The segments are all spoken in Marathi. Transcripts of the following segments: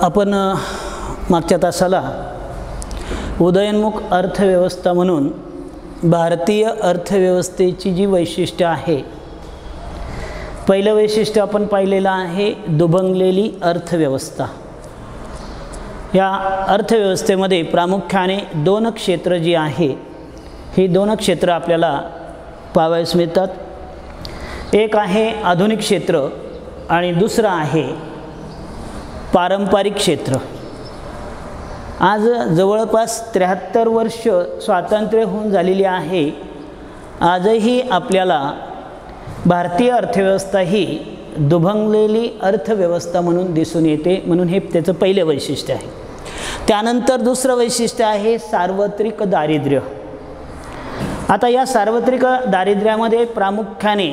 आपण मागच्या तासाला उदयोन्मुख अर्थव्यवस्था म्हणून भारतीय अर्थव्यवस्थेची जी वैशिष्ट्य आहे, पहिलं वैशिष्ट्य आपण पाहिलेलं आहे दुभंगलेली अर्थव्यवस्था। या अर्थव्यवस्थेमध्ये प्रामुख्याने दोन क्षेत्र जी आहे, ही दोन क्षेत्र आपल्याला पाहावयास मिळतात। एक आहे आधुनिक क्षेत्र आणि दुसरं आहे पारंपरिक क्षेत्र। आज जवळपास 73 वर्ष स्वातंत्र्य होऊन झालेली आहे। आजही आपल्याला भारतीय अर्थव्यवस्था ही दुभंगलेली अर्थव्यवस्था म्हणून दिसून येते, म्हणून हे त्याचं पहिले वैशिष्ट्य आहे। त्यानंतर दुसरं वैशिष्ट्य आहे सार्वत्रिक दारिद्र्य। आता या सार्वत्रिक दारिद्र्यामध्ये प्रामुख्याने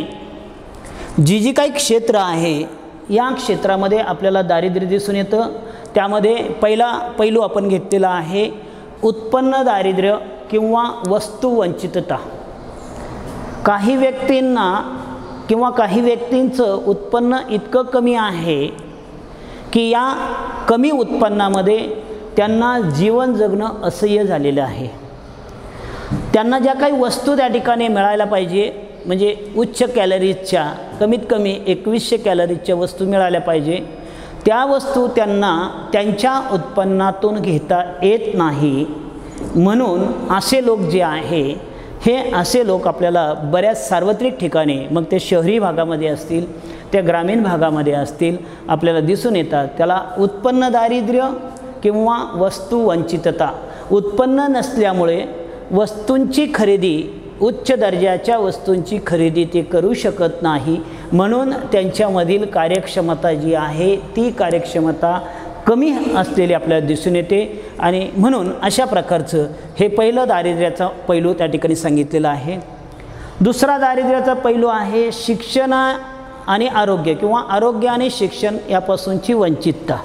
जी काही क्षेत्र आहे, या क्षेत्रामध्ये आपल्याला दारिद्र्य दिसून येतं। त्यामध्ये पहिला पैलू आपण घेतलेला आहे उत्पन्न दारिद्र्य किंवा वस्तुवंचितता। काही व्यक्तींना किंवा काही व्यक्तींचं उत्पन्न इतकं कमी आहे की या कमी उत्पन्नामध्ये त्यांना जीवन जगणं असह्य झालेलं आहे। त्यांना ज्या काही वस्तू त्या ठिकाणी मिळायला पाहिजे, म्हणजे उच्च कॅलरीजच्या कमीत कमी 2100 कॅलरीजच्या वस्तू मिळाल्या पाहिजे, त्या वस्तू त्यांना त्यांच्या उत्पन्नातून घेता येत नाही। म्हणून असे लोक जे आहे, हे असे लोक आपल्याला बऱ्याच सार्वत्रिक ठिकाणी, मग ते शहरी भागामध्ये असतील, त्या ग्रामीण भागामध्ये असतील, आपल्याला दिसून येतात। त्याला उत्पन्न दारिद्र्य किंवा वस्तुवंचितता। उत्पन्न नसल्यामुळे वस्तूंची खरेदी, उच्च दर्जाच्या वस्तूंची खरेदी ते करू शकत नाही, म्हणून त्यांच्यामधील कार्यक्षमता जी आहे ती कार्यक्षमता कमी असलेली आपल्याला दिसून येते। आणि म्हणून अशा प्रकारचं हे पहिलं दारिद्र्याचा पैलू त्या ठिकाणी सांगितलेला आहे। दुसरा दारिद्र्याचा पैलू आहे शिक्षण आणि आरोग्य किंवा आरोग्य आणि शिक्षण यापासूनची वंचितता।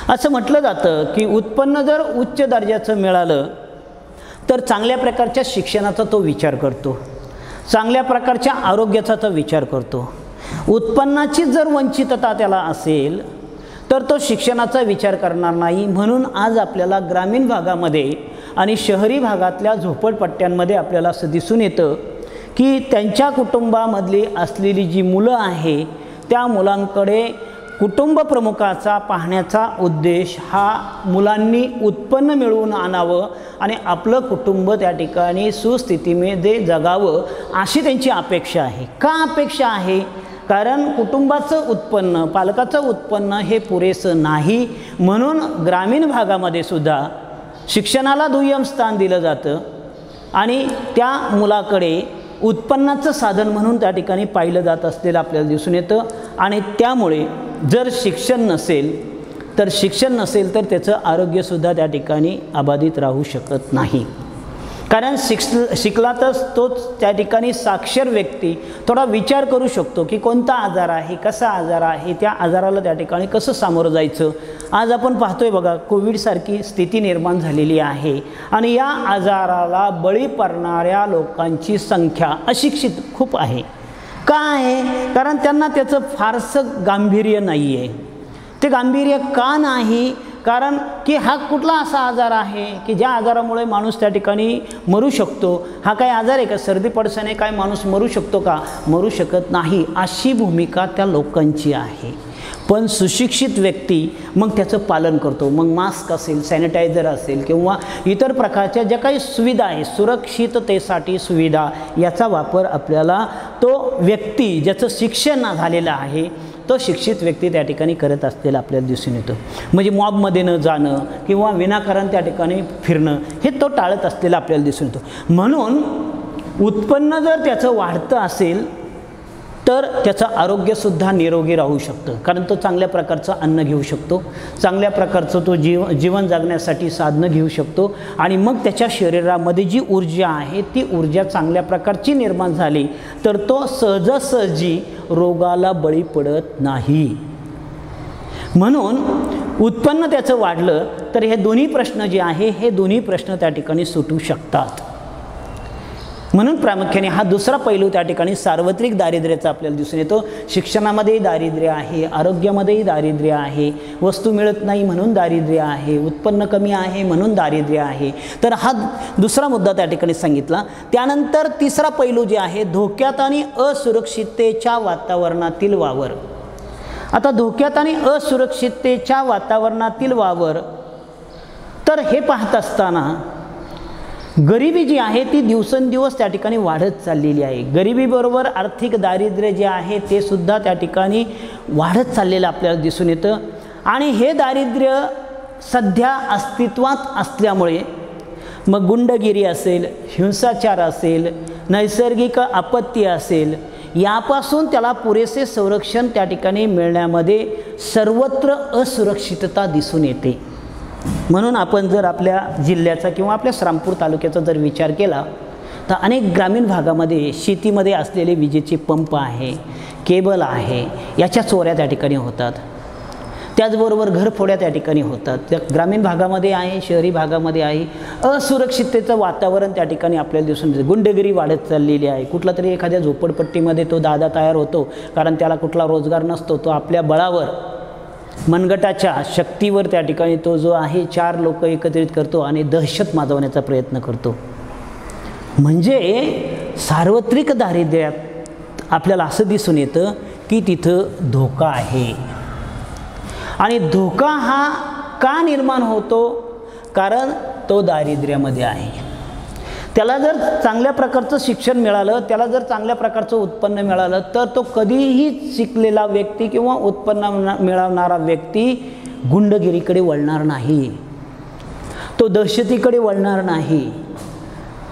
असं म्हटलं जातं की उत्पन्न जर उच्च दर्जाचं मिळालं तर चांगल्या प्रकारच्या शिक्षणाचा तो विचार करतो, चांगल्या प्रकारच्या आरोग्याचा तो विचार करतो। उत्पन्नाची जर वंचितता त्याला असेल तर तो शिक्षणाचा विचार करणार नाही। म्हणून आज आपल्याला ग्रामीण भागामध्ये आणि शहरी भागातल्या झोपडपट्ट्यांमध्ये आपल्याला असं दिसून येतं की त्यांच्या कुटुंबामधली असलेली जी मुलं आहे, त्या मुलांकडे कुटुंब प्रमुखाचा पाहण्याचा उद्देश हा मुलांनी उत्पन्न मिळवून आणावं आणि आपलं कुटुंब त्या ठिकाणी सुस्थितीमध्ये जगावं, अशी त्यांची अपेक्षा आहे। का अपेक्षा आहे? कारण कुटुंबाचं उत्पन्न, पालकाचं उत्पन्न हे पुरेसं नाही, म्हणून ग्रामीण भागामध्ये सुद्धा शिक्षणाला दुय्यम स्थान दिलं जातं आणि त्या मुलाकडे उत्पन्नाचं साधन म्हणून त्या ठिकाणी पाहिलं जात असलेलं आपल्याला दिसून येतं। आणि त्यामुळे जर शिक्षण नसेल तर त्याचं आरोग्यसुद्धा त्या ठिकाणी अबाधित राहू शकत नाही। कारण शिकला तर तोच त्या ठिकाणी साक्षर व्यक्ती थोडा विचार करू शकतो की कोणता आजार आहे, कसा आजार आहे, त्या आजाराला त्या ठिकाणी कसं सामोरं जायचं। आज आपण पाहतोय बघा, कोविडसारखी स्थिती निर्माण झालेली आहे आणि या आजाराला बळी पडणाऱ्या लोकांची संख्या अशिक्षित खूप आहे। का आहे? कारण त्यांना त्याचं फारसं गांभीर्य नाही आहे। ते गांभीर्य का नाही? कारण की हा कुठला असा आजार आहे की ज्या आजारामुळे माणूस त्या ठिकाणी मरू शकतो। हा काय आजार आहे का? सर्दी पडसाने काय माणूस मरू शकतो का? मरू शकत नाही, अशी भूमिका त्या लोकांची आहे। पण सुशिक्षित व्यक्ती मग त्याचं पालन करतो। मग मास्क असेल, सॅनिटायझर असेल किंवा इतर प्रकारच्या ज्या काही सुविधा आहे, सुरक्षिततेसाठी सुविधा, याचा वापर आपल्याला तो व्यक्ती ज्याचं शिक्षण झालेलं आहे तो शिक्षित व्यक्ती त्या ठिकाणी करत असलेला आपल्याला दिसून येतं। म्हणजे मॉबमध्ये न जाणं किंवा विनाकारण त्या ठिकाणी फिरणं हे तो टाळत असलेला आपल्याला दिसून येतं। म्हणून उत्पन्न जर त्याचं वाढतं असेल तर त्याचं आरोग्यसुद्धा निरोगी राहू शकतं, कारण तो चांगल्या प्रकारचं अन्न घेऊ शकतो, चांगल्या प्रकारचं तो जीवन जगण्यासाठी साधनं घेऊ शकतो आणि मग त्याच्या शरीरामध्ये जी ऊर्जा आहे ती ऊर्जा चांगल्या प्रकारची निर्माण झाली तर तो सहजासहजी रोगाला बळी पडत नाही। म्हणून उत्पन्न त्याचं वाढलं तर हे दोन्ही प्रश्न जे आहे, हे दोन्ही प्रश्न त्या ठिकाणी सुटू शकतात। म्हणून प्रामुख्याने हा दुसरा पैलू त्या ठिकाणी सार्वत्रिक दारिद्र्याचा आपल्याला दिसून येतो. शिक्षणामध्येही दारिद्र्य आहे, आरोग्यामध्येही दारिद्र्य आहे, वस्तू मिळत नाही म्हणून दारिद्र्य आहे, उत्पन्न कमी आहे म्हणून दारिद्र्य आहे. तर हा दुसरा मुद्दा त्या ठिकाणी सांगितला. त्यानंतर तिसरा पैलू जे आहे धोक्यात आणि असुरक्षिततेच्या वातावरणातील वावर. आता धोक्यात आणि असुरक्षिततेच्या वातावरणातील वावर, तर हे पाहत असताना गरिबी जी आहे ती दिवसेंदिवस त्या ठिकाणी वाढत चाललेली आहे. गरिबीबरोबर आर्थिक दारिद्र्य जे आहे ते सुद्धा त्या ठिकाणी वाढत चाललेलं आपल्याला दिसून येतं. आणि हे दारिद्र्य सध्या अस्तित्वात असल्यामुळे मग गुंडगिरी असेल, हिंसाचार असेल, नैसर्गिक आपत्ती असेल, यापासून त्याला पुरेसे संरक्षण त्या ठिकाणी मिळण्यामध्ये सर्वत्र असुरक्षितता दिसून येते. म्हणून आपण जर आपल्या जिल्ह्याचा किंवा आपल्या श्रामपूर तालुक्याचा जर विचार केला तर अनेक ग्रामीण भागामध्ये शेतीमध्ये असलेले विजेचे पंप आहे, केबल आहे, याच्या चोऱ्या त्या ठिकाणी होतात. त्याचबरोबर घरफोड्या त्या ठिकाणी होतात. त्या ग्रामीण भागामध्ये आहे, शहरी भागामध्ये आहे. असुरक्षिततेचं वातावरण त्या ठिकाणी आपल्याला दिसून येतं. गुंडगिरी वाढत चाललेली आहे. कुठला तरी एखाद्या झोपडपट्टीमध्ये तो दादा तयार होतो, कारण त्याला कुठला रोजगार नसतो. तो आपल्या बळावर, मनगटाच्या शक्तीवर त्या ठिकाणी तो जो आहे 4 लोक एकत्रित करतो आणि दहशत माजवण्याचा प्रयत्न करतो. म्हणजे सार्वत्रिक दारिद्र्यात आपल्याला असं दिसून येतं की तिथं धोका आहे. आणि धोका हा का निर्माण होतो? कारण तो दारिद्र्यामध्ये आहे. त्याला जर चांगल्या प्रकारचं शिक्षण मिळालं, त्याला जर चांगल्या प्रकारचं उत्पन्न मिळालं तर तो कधीही शिकलेला व्यक्ती किंवा उत्पन्न मिळवणारा व्यक्ती गुंडगिरीकडे वळणार नाही, तो दहशतीकडे वळणार नाही,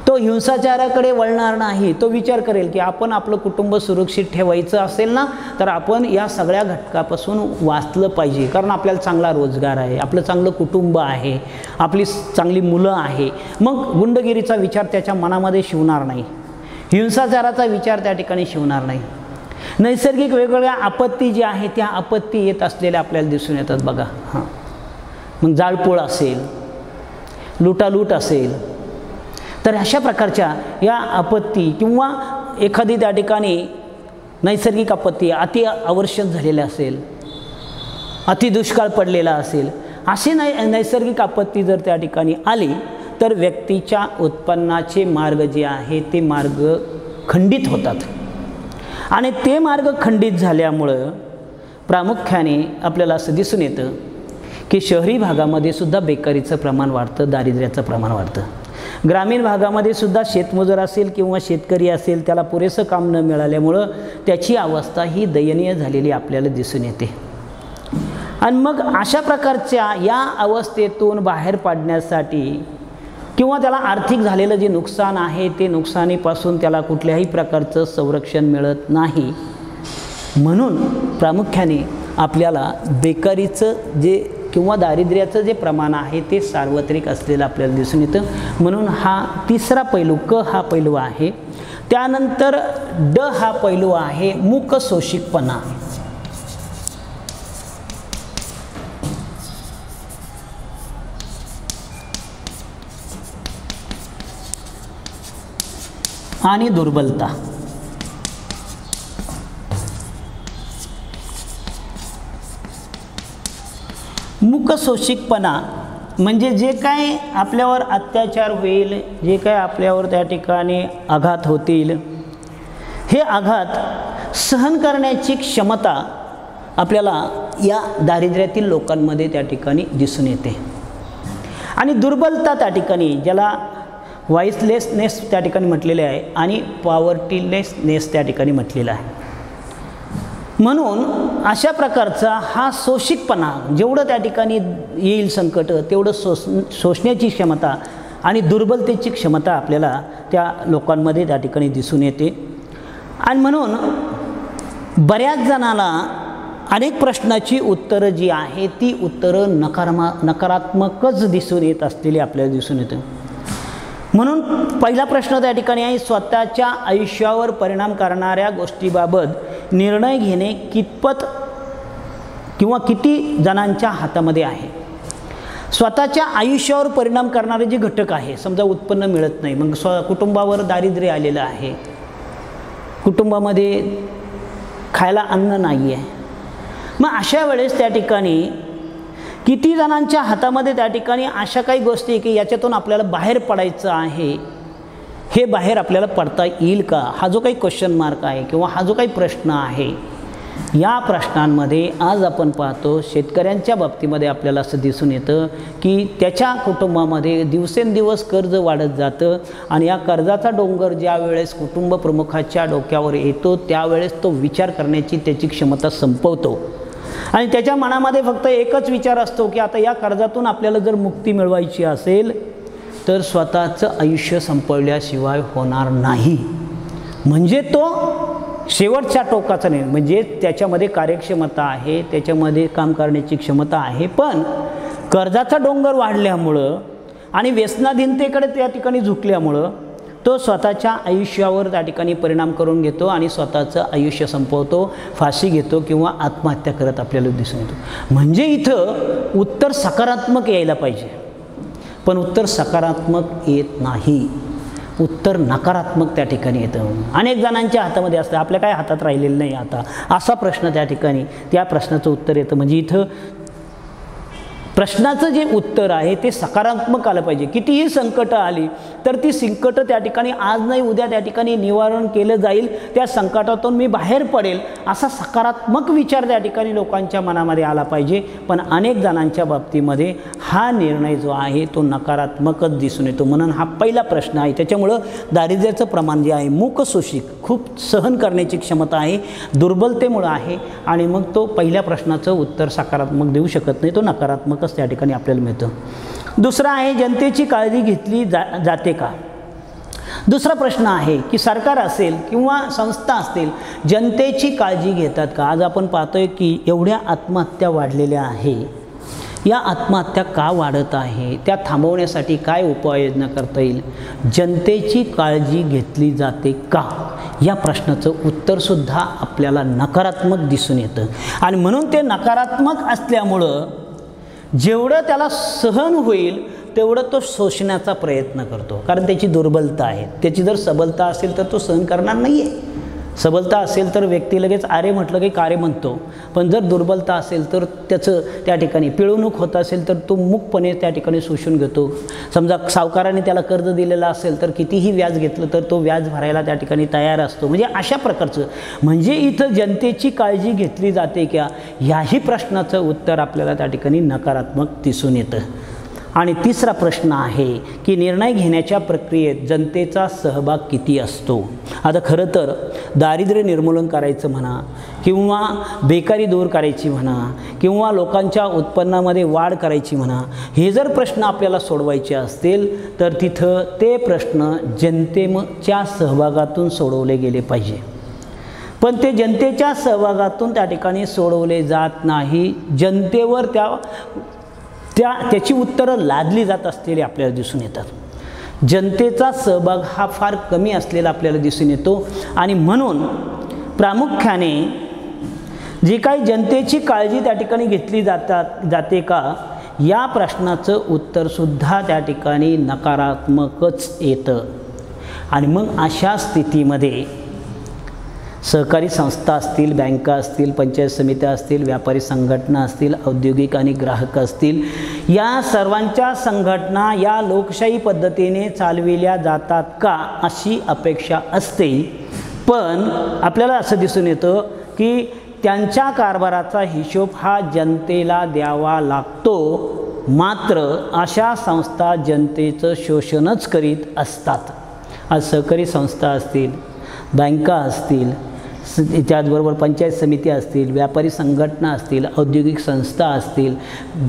तो हिंसाचाराकडे वळणार नाही. तो विचार करेल की आपण आपलं कुटुंब सुरक्षित ठेवायचं असेल ना तर आपण या सगळ्या घटकापासून वाचलं पाहिजे. कारण आपल्याला चांगला रोजगार आहे, आपलं चांगलं कुटुंब आहे, आपली चांगली मुलं आहे. मग गुंडगिरीचा विचार त्याच्या मनामध्ये शिवणार नाही, हिंसाचाराचा विचार त्या ठिकाणी शिवणार नाही. नैसर्गिक वेगवेगळ्या आपत्ती जी आहे त्या आपत्ती येत असलेल्या आपल्याला दिसून येतात बघा. मग जाळपोळ असेल, लुटालूट असेल, तर अशा प्रकारच्या या आपत्ती किंवा एखादी त्या ठिकाणी नैसर्गिक आपत्ती अति आवश्यक झालेली असेल, अति दुष्काळ पडलेला असेल, अशी नैसर्गिक आपत्ती जर त्या ठिकाणी आली तर व्यक्तीच्या उत्पन्नाचे मार्ग जे आहे ते मार्ग खंडित होतात. आणि ते मार्ग खंडित झाल्यामुळं प्रामुख्याने आपल्याला असं दिसून येतं की शहरी भागामध्ये सुद्धा बेकारीचं प्रमाण वाढतं, दारिद्र्याचं प्रमाण वाढतं. ग्रामीण भागामध्ये सुद्धा शेतमजूर असेल किंवा शेतकरी असेल त्याला पुरेसं काम न मिळाल्यामुळं त्याची अवस्था ही दयनीय झालेली आपल्याला दिसून येते. आणि मग अशा प्रकारच्या या अवस्थेतून बाहेर पाडण्यासाठी किंवा त्याला आर्थिक झालेलं जे नुकसान आहे ते नुकसानीपासून त्याला कुठल्याही प्रकारचं संरक्षण मिळत नाही. म्हणून प्रामुख्याने आपल्याला बेकारीचं जे किंवा दारिद्र्याचं जे प्रमाण आहे ते सार्वत्रिक असलेलं आपल्याला दिसून येतं. म्हणून हा तिसरा पैलू, क हा पैलू आहे. त्यानंतर ड हा पैलू आहे मूक सोशिकपणा. आणि दुर्बलता. मूक सोशिकपणा म्हणजे जे काय आपल्यावर अत्याचार होईल, जे काय आपल्यावर त्या ठिकाणी आघात होतील, हे आघात सहन करण्याची क्षमता आपल्याला या दारिद्र्यातील लोकांमध्ये त्या ठिकाणी दिसून येते. आणि दुर्बलता त्या ठिकाणी ज्याला व्हॉइसलेसनेस त्या ठिकाणी म्हटलेले आहे आणि पॉवर्टीलेसनेस त्या ठिकाणी म्हटलेला आहे. म्हणून अशा प्रकारचा हा सोशिकपणा जेवढं त्या ठिकाणी येईल संकट तेवढं सोसण्याची क्षमता आणि दुर्बलतेची क्षमता आपल्याला त्या लोकांमध्ये त्या ठिकाणी दिसून येते. आणि म्हणून बऱ्याच जणांना अनेक प्रश्नाची उत्तरं जी आहे ती उत्तरं नकारात्मकच दिसून येत असलेली आपल्याला दिसून येतं. म्हणून पहिला प्रश्न त्या ठिकाणी आहे, स्वतःच्या आयुष्यावर परिणाम करणाऱ्या गोष्टीबाबत निर्णय घेणे कितपत किंवा किती जणांच्या हातामध्ये आहे. स्वतःच्या आयुष्यावर परिणाम करणारे जे घटक आहे, समजा उत्पन्न मिळत नाही, मग कुटुंबावर दारिद्र्य आलेलं आहे, कुटुंबामध्ये खायला अन्न नाही आहे, मग अशा वेळेस त्या ठिकाणी किती जणांच्या हातामध्ये त्या ठिकाणी अशा काही गोष्टी आहे की याच्यातून आपल्याला बाहेर पडायचं आहे, हे बाहेर आपल्याला पडता येईल का, हा जो काही क्वेश्चन मार्क आहे किंवा हा जो काही प्रश्न आहे, या प्रश्नांमध्ये आज आपण पाहतो शेतकऱ्यांच्या बाबतीमध्ये आपल्याला असं दिसून येतं की त्याच्या कुटुंबामध्ये दिवसेंदिवस कर्ज वाढत जातं आणि या कर्जाचा डोंगर ज्या वेळेस कुटुंब प्रमुखाच्या डोक्यावर येतो त्यावेळेस तो विचार करण्याची त्याची क्षमता संपवतो आणि त्याच्या मनामध्ये फक्त एकच विचार असतो की आता या कर्जातून आपल्याला जर मुक्ती मिळवायची असेल तर स्वतःचं आयुष्य संपवल्याशिवाय होणार नाही. म्हणजे तो शेवटच्या टोकाचा नाही, म्हणजे त्याच्यामध्ये कार्यक्षमता आहे, त्याच्यामध्ये काम करण्याची क्षमता आहे, पण कर्जाचा डोंगर वाढल्यामुळं आणि व्यसनाधीनतेकडे त्या ठिकाणी झुकल्यामुळं तो स्वतःच्या आयुष्यावर त्या ठिकाणी परिणाम करून घेतो आणि स्वतःचं आयुष्य संपवतो, फाशी घेतो किंवा आत्महत्या करत आपल्याला दिसून येतो. म्हणजे इथं उत्तर सकारात्मक यायला पाहिजे, पण उत्तर सकारात्मक येत नाही, उत्तर नकारात्मक त्या ठिकाणी येतं. अनेक जणांच्या हातामध्ये असतं, आपल्या काय हातात राहिलेलं नाही आता, असा प्रश्न त्या ठिकाणी त्या प्रश्नाचं उत्तर येतं. म्हणजे इथं प्रश्नाचं जे उत्तर आहे ते सकारात्मक आलं पाहिजे. कितीही संकटं आली तर ती संकटं त्या ठिकाणी आज नाही उद्या त्या ठिकाणी निवारण केलं जाईल, त्या संकटातून मी बाहेर पडेल असा सकारात्मक विचार त्या ठिकाणी लोकांच्या मनामध्ये आला पाहिजे. पण अनेक जणांच्या बाबतीमध्ये हा निर्णय जो आहे तो नकारात्मकच दिसून येतो. म्हणून हा पहिला प्रश्न आहे. त्याच्यामुळं दारिद्र्याचं प्रमाण जे आहे, मूक शोषिक, खूप सहन करण्याची क्षमता आहे, दुर्बलतेमुळं आहे आणि मग तो पहिल्या प्रश्नाचं उत्तर सकारात्मक देऊ शकत नाही, तो नकारात्मक त्या ठिकाणी आपल्याला मिळतं. दुसरा आहे जनतेची काळजी घेतली जाते का. दुसरा प्रश्न आहे की सरकार असेल किंवा संस्था असतील जनतेची काळजी घेतात का. आज आपण पाहतोय की एवढ्या आत्महत्या वाढलेल्या आहे, या आत्महत्या का वाढत आहे, त्या थांबवण्यासाठी काय उपाययोजना करता येईल, जनतेची काळजी घेतली जाते का, या प्रश्नाचं उत्तरसुद्धा आपल्याला नकारात्मक दिसून येतं. आणि म्हणून ते नकारात्मक असल्यामुळं जेवढं त्याला सहन होईल तेवढं तो शोषण्याचा प्रयत्न करतो, कारण त्याची दुर्बलता आहे. त्याची जर सबलता असेल तर तो सहन करणार नाही आहे. सबलता असेल तर व्यक्ती लगेच आरे म्हटलं की कार्य म्हणतो, पण जर दुर्बलता असेल तर त्याचं त्या ठिकाणी पिळवणूक होत असेल तर तो मूकपणे त्या ठिकाणी शोषून घेतो. समजा सावकाराने त्याला कर्ज दिलेलं असेल तर कितीही व्याज घेतलं तर तो व्याज भरायला त्या ठिकाणी तयार असतो. म्हणजे अशा प्रकारचं, म्हणजे इथं जनतेची काळजी घेतली जाते का, याही प्रश्नाचं उत्तर आपल्याला त्या ठिकाणी नकारात्मक दिसून येतं. आणि तिसरा प्रश्न आहे की निर्णय घेण्याच्या प्रक्रियेत जनतेचा सहभाग किती असतो. आता खरं तर दारिद्र्य निर्मूलन करायचं म्हणा किंवा बेकारी दूर करायची म्हणा किंवा लोकांच्या उत्पन्नामध्ये वाढ करायची म्हणा, हे जर प्रश्न आपल्याला सोडवायचे असतील तर तिथं ते प्रश्न जनतेच्या सहभागातून सोडवले गेले पाहिजे. पण ते जनतेच्या सहभागातून त्या ठिकाणी सोडवले जात नाही. जनतेवर त्याची उत्तरं लादली जात असलेली आपल्याला दिसून येतात. जनतेचा सहभाग हा फार कमी असलेला आपल्याला दिसून येतो. आणि म्हणून प्रामुख्याने जी काही जनतेची काळजी त्या ठिकाणी घेतली जाते का, या प्रश्नाचं उत्तरसुद्धा त्या ठिकाणी नकारात्मकच येतं. आणि मग अशा स्थितीमध्ये सहकारी संस्था असतील, बँका असतील, पंचायत समित्या असतील, व्यापारी संघटना असतील, औद्योगिक आणि ग्राहक असतील, या सर्वांच्या संघटना या लोकशाही पद्धतीने चालविल्या जातात का अशी अपेक्षा असते. पण आपल्याला असं दिसून येतं की त्यांच्या कारभाराचा हिशोब हा जनतेला द्यावा लागतो. मात्र अशा संस्था जनतेचं शोषणच करीत असतात. आज सहकारी संस्था असतील, बँका असतील, त्याचबरोबर पंचायत समिती असतील, व्यापारी संघटना असतील, औद्योगिक संस्था असतील,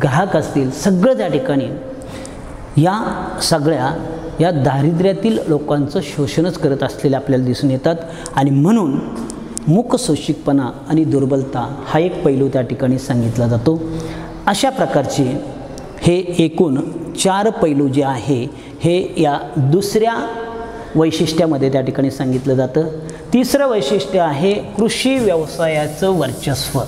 ग्राहक असतील, सगळं त्या ठिकाणी या सगळ्या या दारिद्र्यातील लोकांचं शोषणच करत असलेले आपल्याला दिसून येतात. आणि म्हणून मूकशोषिकपणा आणि दुर्बलता हा एक पैलू त्या ठिकाणी सांगितला जातो. अशा प्रकारचे हे एकूण 4 पैलू जे आहे हे या दुसऱ्या वैशिष्ट्यामध्ये त्या ठिकाणी सांगितलं जातं. तिसरं वैशिष्ट्य आहे कृषी व्यवसायाचं वर्चस्व.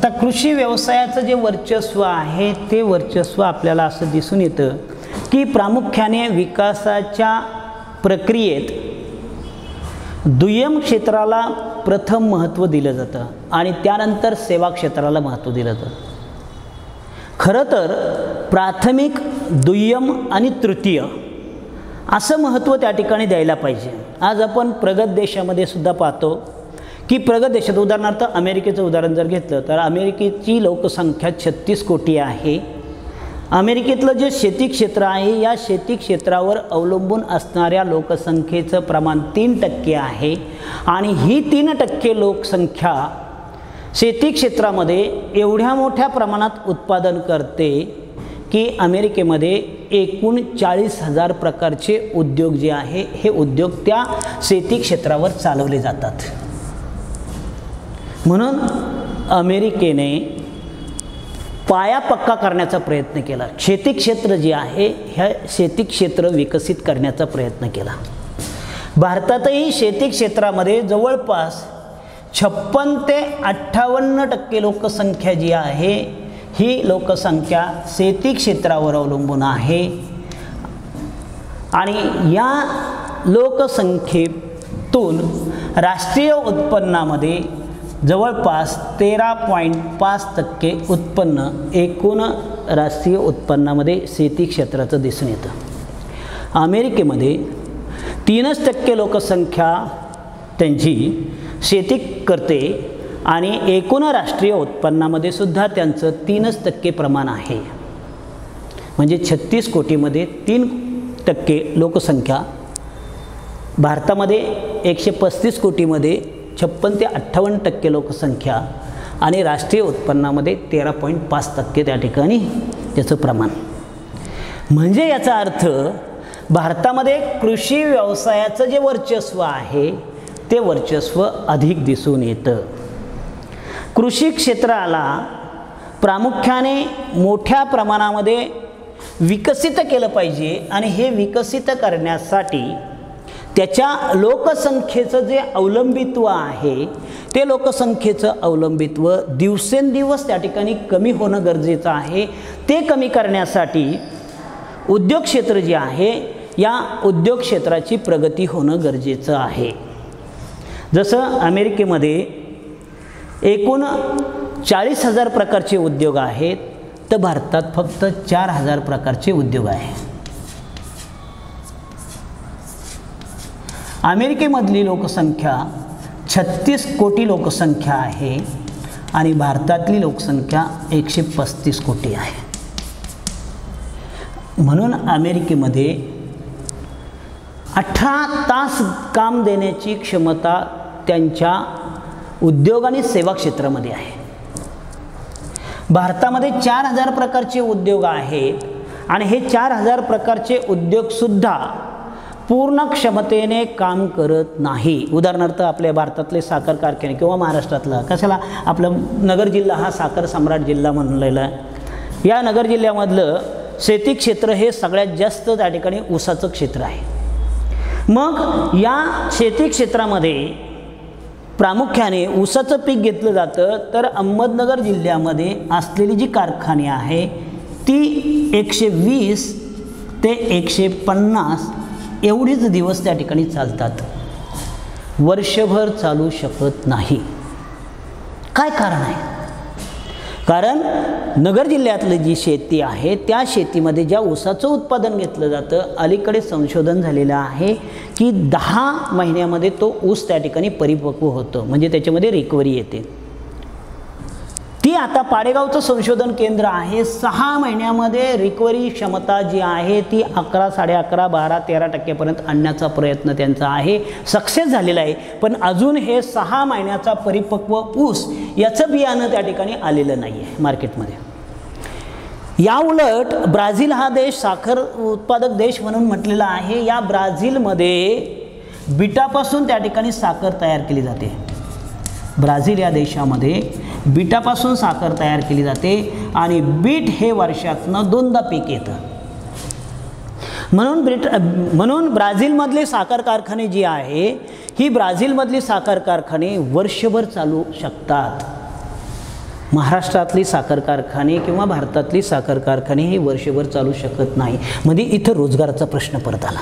आता कृषी व्यवसायाचं जे वर्चस्व आहे ते वर्चस्व आपल्याला असं दिसून येतं की प्रामुख्याने विकासाच्या प्रक्रियेत दुय्यम क्षेत्राला प्रथम महत्त्व दिलं जातं आणि त्यानंतर सेवा क्षेत्राला महत्त्व दिलं जातं. खरं तर प्राथमिक, दुय्यम आणि तृतीय असं महत्त्व त्या ठिकाणी द्यायला पाहिजे. आज आपण प्रगत देशामध्ये सुद्धा पाहतो की प्रगत देशात, उदाहरणार्थ अमेरिकेचं उदाहरण जर घेतलं तर अमेरिकेची लोकसंख्या 36 कोटी आहे. अमेरिकेतलं जे शेती क्षेत्र आहे या शेती क्षेत्रावर अवलंबून असणाऱ्या लोकसंख्येचं प्रमाण 3% आहे आणि ही 3% लोकसंख्या शेती क्षेत्रामध्ये एवढ्या मोठ्या प्रमाणात उत्पादन करते की अमेरिकेमध्ये एकूण 40,000 प्रकारचे उद्योग जे आहे हे उद्योग त्या शेती क्षेत्रावर चालवले जातात. म्हणून अमेरिकेने पाया पक्का करण्याचा प्रयत्न केला. शेती क्षेत्र जे आहे ह्या शेती क्षेत्र विकसित करण्याचा प्रयत्न केला. भारतातही शेती क्षेत्रामध्ये जवळपास 56 ते 58% लोकसंख्या जी आहे ही लोकसंख्या शेती क्षेत्रावर अवलंबून आहे आणि या लोकसंख्येतून राष्ट्रीय उत्पन्नामध्ये जवळपास 13.5% उत्पन्न एकूण राष्ट्रीय उत्पन्नामध्ये शेती क्षेत्राचं दिसून येतं. अमेरिकेमध्ये 3% लोकसंख्या त्यांची शेती करते आणि एकूण राष्ट्रीय उत्पन्नामध्ये सुद्धा त्यांचं 3% प्रमाण आहे. म्हणजे 36 कोटीमध्ये 3% लोकसंख्या, भारतामध्ये 135 कोटीमध्ये 56 ते 58% लोकसंख्या आणि राष्ट्रीय उत्पन्नामध्ये 13.5% त्या ठिकाणी त्याचं प्रमाण. म्हणजे याचा अर्थ भारतामध्ये कृषी व्यवसायाचं जे वर्चस्व आहे ते वर्चस्व अधिक दिसून येतं. कृषी क्षेत्राला प्रामुख्याने मोठ्या प्रमाणामध्ये विकसित केलं पाहिजे आणि हे विकसित करण्यासाठी त्याच्या लोकसंख्येचं जे अवलंबित्व आहे ते लोकसंख्येचं अवलंबित्व दिवसेंदिवस त्या ठिकाणी कमी होणं गरजेचं आहे. ते कमी करण्यासाठी उद्योग क्षेत्र जे आहे या उद्योग क्षेत्राची प्रगती होणं गरजेचं आहे. जसं अमेरिकेमध्ये एकूण 40,000 प्रकारचे उद्योग आहेत तर भारतात फक्त 4,000 प्रकारचे उद्योग आहेत. अमेरिकेमधली लोकसंख्या 36 कोटी लोकसंख्या आहे आणि भारतातली लोकसंख्या 135 कोटी आहे. म्हणून अमेरिकेमध्ये 18 तास काम देण्याची क्षमता त्यांच्या उद्योग आणि सेवा क्षेत्रामध्ये आहे. भारतामध्ये 4,000 प्रकारचे उद्योग आहेत आणि हे 4,000 प्रकारचे उद्योगसुद्धा पूर्ण क्षमतेने काम करत नाही. उदाहरणार्थ आपल्या भारतातले साखर कारखाने किंवा महाराष्ट्रातला, कशाला आपलं नगर जिल्हा हा साखर सम्राट जिल्हा म्हणलेला आहे. या नगर जिल्ह्यामधलं शेती क्षेत्र हे सगळ्यात जास्त त्या ठिकाणी ऊसाचं क्षेत्र आहे. मग या शेती क्षेत्रामध्ये प्रामुख्याने ऊसाचं पीक घेतलं जातं. तर अहमदनगर जिल्ह्यामध्ये असलेली जी कारखाने आहे ती 120 ते 150 एवढेच दिवस त्या ठिकाणी चालतात, वर्षभर चालू शकत नाही. काय कारण आहे? कारण नगर जिल्ह्यातली जी शेती आहे त्या शेतीमध्ये ज्या ऊसाचं उत्पादन घेतलं जातं, अलीकडे संशोधन झालेलं आहे की 10 महिन्यामध्ये तो ऊस त्या ठिकाणी परिपक्व होतं, म्हणजे त्याच्यामध्ये रिकव्हरी येते. ती आता पाडेगावचं संशोधन केंद्र आहे, 6 महिन्यामध्ये रिकव्हरी क्षमता जी आहे ती 11, 11.5, 12, 13% आणण्याचा प्रयत्न त्यांचा आहे. सक्सेस झालेला आहे. पण अजून हे 6 महिन्याचा परिपक्व ऊस याचं बियाणं त्या ठिकाणी आलेलं नाही आहे मार्केटमध्ये. या उलट ब्राझील हा देश साखर उत्पादक देश म्हणून म्हटलेला आहे. या ब्राझीलमध्ये बीटापासून त्या ठिकाणी साखर तयार केली जाते. ब्राझील या देशामध्ये बीटापासून साखर तयार केली जाते आणि बीट हे वर्षातनं 2दा पीक येतं. म्हणून ब्राझीलमधले साखर कारखाने जी आहे ही ब्राझीलमधली साखर कारखाने वर्षभर चालू शकतात. महाराष्ट्रातली साखर कारखाने किंवा भारतातली साखर कारखाने हे वर्षभर चालू शकत नाही. म्हणजे इथं रोजगाराचा प्रश्न परत आला.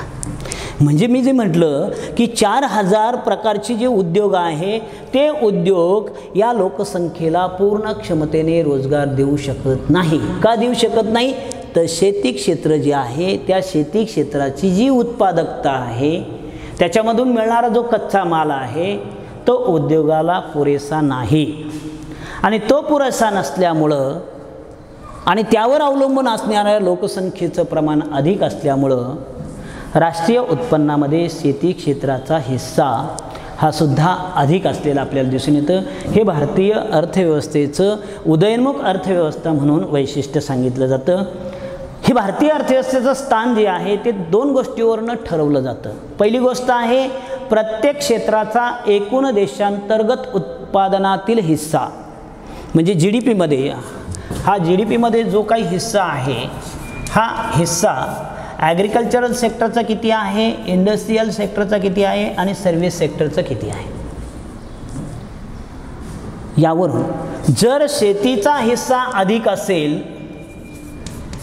म्हणजे मी जे म्हटलं की 4000 प्रकारचे जे उद्योग आहे ते उद्योग या लोकसंख्येला पूर्ण क्षमतेने रोजगार देऊ शकत नाही. का देऊ शकत नाही? तर शेती क्षेत्र जे आहे त्या शेती क्षेत्राची जी उत्पादकता आहे त्याच्यामधून मिळणारा जो कच्चा माल आहे तो उद्योगाला पुरेसा नाही. आणि तो पुरेसा नसल्यामुळं आणि त्यावर अवलंबून असणाऱ्या लोकसंख्येचं प्रमाण अधिक असल्यामुळं राष्ट्रीय उत्पन्नामध्ये शेती क्षेत्राचा हिस्सा हा सुद्धा अधिक असलेला आपल्याला दिसून येतं. हे भारतीय अर्थव्यवस्थेचं उदयोन्मुख अर्थव्यवस्था म्हणून वैशिष्ट्य सांगितलं जातं. हे भारतीय अर्थव्यवस्थेचं स्थान जे आहे ते 2 गोष्टीवरनं ठरवलं जातं. पहिली गोष्ट आहे प्रत्येक क्षेत्राचा एकूण देशांतर्गत उत्पादनातील हिस्सा, म्हणजे GDPमध्ये हा GDPमध्ये जो काही हिस्सा आहे हा हिस्सा ॲग्रिकल्चरल सेक्टरचा किती आहे, इंडस्ट्रीयल सेक्टरचा किती आहे आणि सर्व्हिस सेक्टरचा किती आहे. यावरून जर शेतीचा हिस्सा अधिक असेल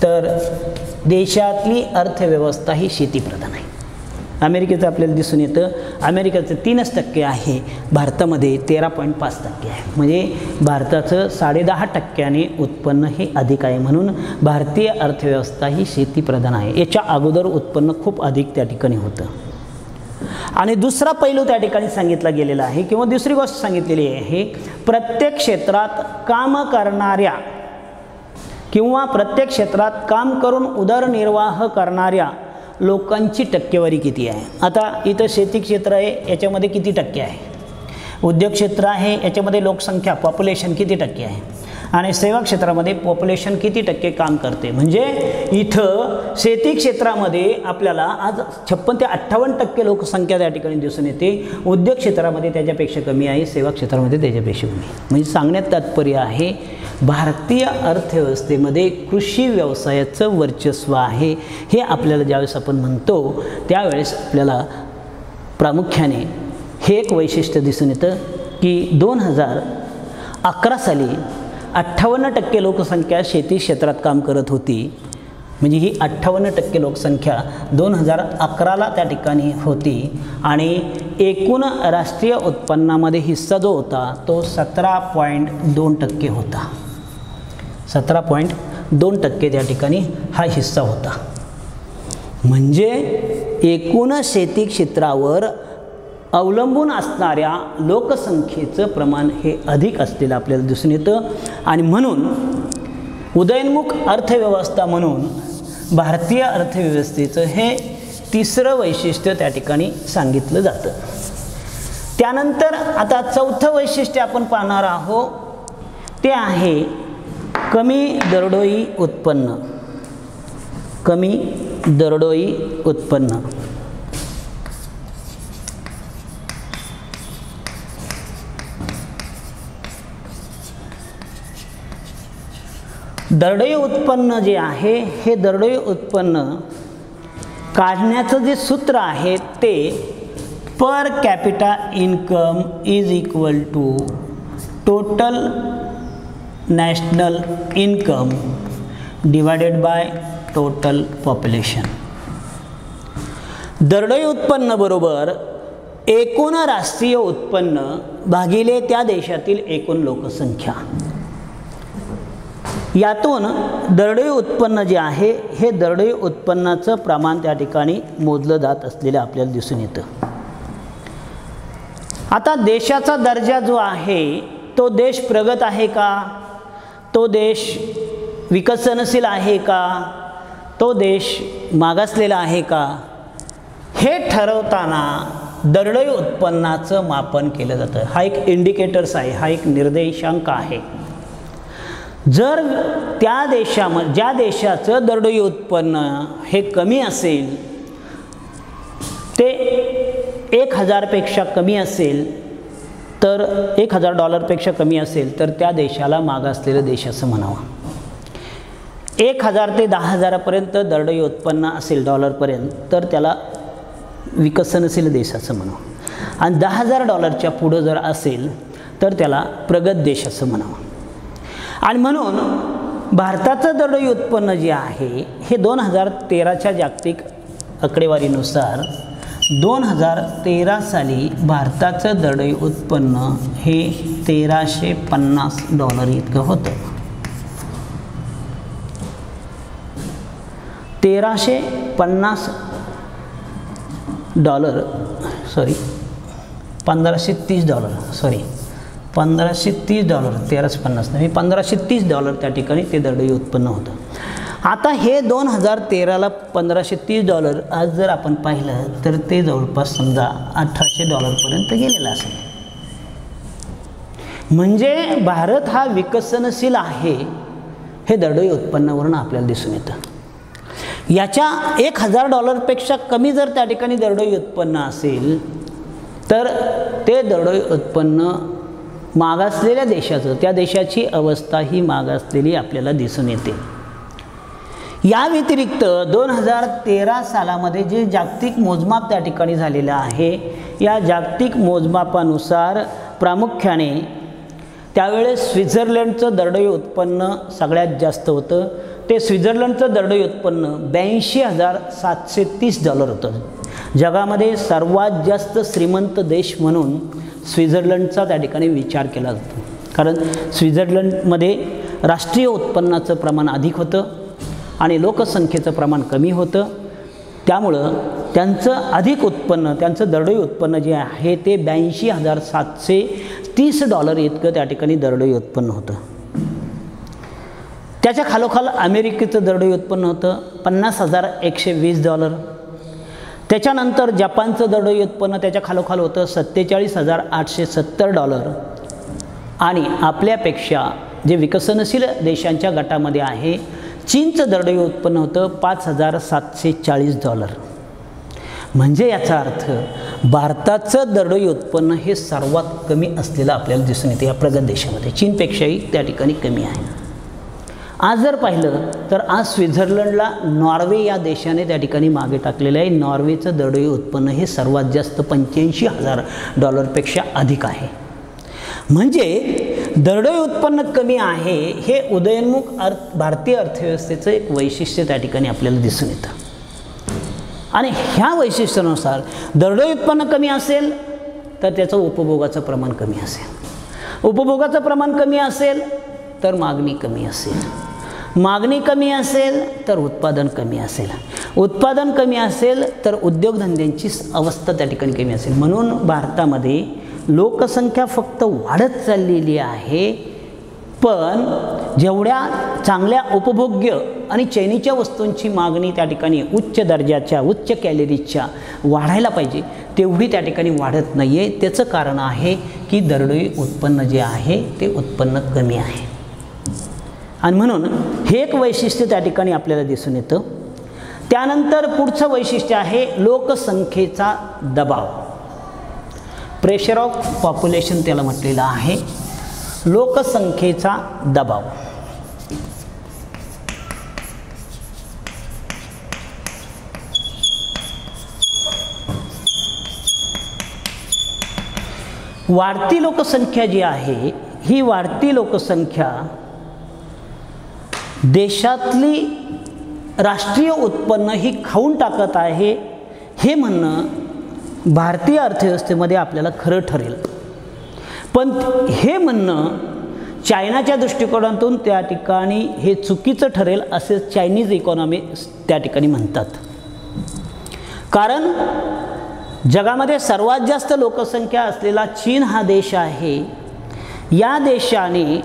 तर देशातली अर्थव्यवस्था ही शेतीप्रधान आहे. अमेरिकेचं आपल्याला दिसून येतं. अमेरिकेचं 3% आहे, भारतामध्ये 13.5% आहे. म्हणजे भारताचं 10.5% उत्पन्न हे अधिक आहे. म्हणून भारतीय अर्थव्यवस्था ही शेतीप्रधान आहे. याच्या अगोदर उत्पन्न खूप अधिक त्या ठिकाणी होतं. आणि दुसरा पैलू त्या ठिकाणी सांगितला गेलेला आहे किंवा दुसरी गोष्ट सांगितलेली आहे, प्रत्येक क्षेत्रात काम करणाऱ्या किंवा प्रत्येक क्षेत्रात काम करून उदरनिर्वाह करणाऱ्या लोकांची टक्केवारी किती आहे. आता इथं शेती क्षेत्र आहे, याच्यामध्ये किती टक्के आहे. उद्योग क्षेत्र आहे, याच्यामध्ये लोकसंख्या पॉप्युलेशन किती टक्के आहे. आणि सेवा क्षेत्रामध्ये पॉप्युलेशन किती टक्के काम करते. म्हणजे इथं शेती क्षेत्रामध्ये आपल्याला आज 56 ते 58% लोकसंख्या त्या ठिकाणी दिसून येते. उद्योग क्षेत्रामध्ये त्याच्यापेक्षा कमी आहे, सेवा क्षेत्रामध्ये त्याच्यापेक्षा कमी आहे. म्हणजे सांगण्यात तात्पर्य आहे भारतीय अर्थव्यवस्थेमध्ये कृषी व्यवसायाचं वर्चस्व आहे. हे आपल्याला ज्यावेळेस आपण म्हणतो त्यावेळेस आपल्याला प्रामुख्याने हे एक वैशिष्ट्य दिसून येतं की 2011 साली 58% लोकसंख्या शेती क्षेत्रात काम करत होती. म्हणजे ही 58% लोकसंख्या 2011ला त्या ठिकाणी होती. आणि एकूण राष्ट्रीय उत्पन्नामध्ये हिस्सा जो होता तो 17.2% होता. 17.2% त्या ठिकाणी हा हिस्सा होता. म्हणजे एकूण शेती क्षेत्रावर अवलंबून असणाऱ्या लोकसंख्येचं प्रमाण हे अधिक असलेलं आपल्याला दिसून येतं. आणि म्हणून उदयोन्मुख अर्थव्यवस्था म्हणून भारतीय अर्थव्यवस्थेचं हे तिसरं वैशिष्ट्य त्या ठिकाणी सांगितलं जातं. त्यानंतर आता चौथं वैशिष्ट्य आपण पाहणार आहोत ते आहे कमी दरडोई उत्पन्न. कमी दरडोई उत्पन्न. दरडोई उत्पन्न जे आहे हे दरडोई उत्पन्न काढण्याचं जे सूत्र आहे ते per capita income is equal to total national income divided by total population. दरडोई उत्पन्न बरोबर एकूण राष्ट्रीय उत्पन्न भागिले त्या देशातील एकूण लोकसंख्या. यातून दरडोई उत्पन्न जे आहे हे दरडोई उत्पन्नाचं प्रमाण त्या ठिकाणी मोजलं जात असलेलं आपल्याला दिसून येतं. आता देशाचा दर्जा जो आहे तो देश प्रगत आहे का, तो देश विकसनशील आहे का, तो देश मागासलेला आहे का, हे ठरवताना दरडोई उत्पन्नाचं मापन केलं जातं. हा एक इंडिकेटर्स आहे, हा एक निर्देशांक आहे. जर त्या देशामध्ये ज्या देशाचं दरडोई उत्पन्न हे कमी असेल, ते 1000पेक्षा कमी असेल, तर $1000पेक्षा कमी असेल तर त्या देशाला मागासलेलं देश असं म्हणावं. 1000 ते 10,000पर्यंत दरडोई उत्पन्न असेल डॉलरपर्यंत तर त्याला विकसनशील देश असं म्हणावं. आणि $10,000च्या पुढं जर असेल तर त्याला प्रगत देश असं म्हणावं. आणि म्हणून भारताचं दरडोई उत्पन्न जे आहे हे 2013च्या जागतिक आकडेवारीनुसार 2013 साली भारताचं दरडोई उत्पन्न हे $1350 इतकं होतं. $1530 $1350 नाही, $1530 त्या ठिकाणी ते दरडोई उत्पन्न होतं. आता हे 2013ला $1530 आज जर आपण पाहिलं तर ते जवळपास समजा $1800 पर्यंत गेलेलं असेल. म्हणजे भारत हा विकसनशील आहे हे दरडोई उत्पन्नावरून आपल्याला दिसून येतं. याच्या $1000 पेक्षा कमी जर त्या ठिकाणी दरडोई उत्पन्न असेल तर ते दरडोई उत्पन्न मागासलेल्या देशाचं, त्या देशाची अवस्था ही मागासलेली आपल्याला दिसून येते. या व्यतिरिक्त 2013 सालामध्ये जे जागतिक मोजमाप त्या ठिकाणी झालेलं आहे, या जागतिक मोजमापानुसार प्रामुख्याने त्यावेळेस स्वित्झर्लंडचं दरडोई उत्पन्न सगळ्यात जास्त होतं. ते स्वित्झर्लंडचं दरडोई उत्पन्न $82,730 होतं. जगामध्ये सर्वात जास्त श्रीमंत देश म्हणून स्वित्झर्लंडचा त्या ठिकाणी विचार केला जातो. कारण स्वित्झर्लंडमध्ये राष्ट्रीय उत्पन्नाचं प्रमाण अधिक होतं आणि लोकसंख्येचं प्रमाण कमी होतं. त्यामुळं त्यांचं अधिक उत्पन्न, त्यांचं दरडोई उत्पन्न जे आहे ते $82,730 इतकं त्या ठिकाणी दरडोई उत्पन्न होतं. त्याच्या खालोखाल अमेरिकेचं दरडोई उत्पन्न होतं $50,120. त्याच्यानंतर जपानचं दरडोई उत्पन्न त्याच्या खालोखाल होतं $47,870. आणि आपल्यापेक्षा जे विकसनशील देशांच्या गटामध्ये आहे, चीनचं दरडोई उत्पन्न होतं $5,740. म्हणजे याचा अर्थ भारताचं दरडोई उत्पन्न हे सर्वात कमी असलेलं आपल्याला दिसून येते या प्रगत देशामध्ये. चीनपेक्षाही त्या ठिकाणी कमी आहे. आज जर पाहिलं तर आज स्वित्झर्लंडला नॉर्वे या देशाने त्या ठिकाणी मागे टाकलेलं आहे. नॉर्वेचं दरडोई उत्पन्न हे सर्वात जास्त $85,000 पेक्षा अधिक आहे. म्हणजे दरडोई उत्पन्न कमी आहे हे उदयोन्मुख भारतीय अर्थव्यवस्थेचं एक वैशिष्ट्य त्या ठिकाणी आपल्याला दिसून येतं. आणि ह्या वैशिष्ट्यानुसार दरडोई उत्पन्न कमी असेल तर त्याचं उपभोगाचं प्रमाण कमी असेल. उपभोगाचं प्रमाण कमी असेल तर मागणी कमी असेल. मागणी कमी असेल तर उत्पादन कमी असेल. उत्पादन कमी असेल तर उद्योगधंद्यांची अवस्था त्या ठिकाणी कमी असेल. म्हणून भारतामध्ये लोकसंख्या फक्त वाढत चाललेली आहे, पण जेवढ्या चांगल्या उपभोग्य आणि चैनीच्या वस्तूंची मागणी त्या ठिकाणी उच्च दर्जाच्या, उच्च कॅलरीजच्या वाढायला पाहिजे तेवढी त्या ठिकाणी वाढत नाही आहे. त्याचं कारण आहे की दरडोई उत्पन्न जे आहे ते उत्पन्न कमी आहे. आणि म्हणून हे एक वैशिष्ट्य त्या ठिकाणी आपल्याला दिसून येतं. त्यानंतर पुढचं वैशिष्ट्य आहे लोकसंख्येचा दबाव. प्रेशर ऑफ पॉप्युलेशन त्याला म्हटलेलं आहे. लोकसंख्येचा दबाव. वाढती लोकसंख्या जी आहे, ही वाढती लोकसंख्या देशातली राष्ट्रीय उत्पन्न ही खाऊन टाकत आहे हे म्हणणं भारतीय अर्थव्यवस्थेमध्ये आपल्याला खरं ठरेल. पण हे म्हणणं चायनाच्या दृष्टिकोनातून त्या ठिकाणी हे चुकीचं ठरेल असे चायनीज इकॉनॉमी त्या ठिकाणी म्हणतात. कारण जगामध्ये सर्वात जास्त लोकसंख्या असलेला चीन हा देश आहे. या देशाने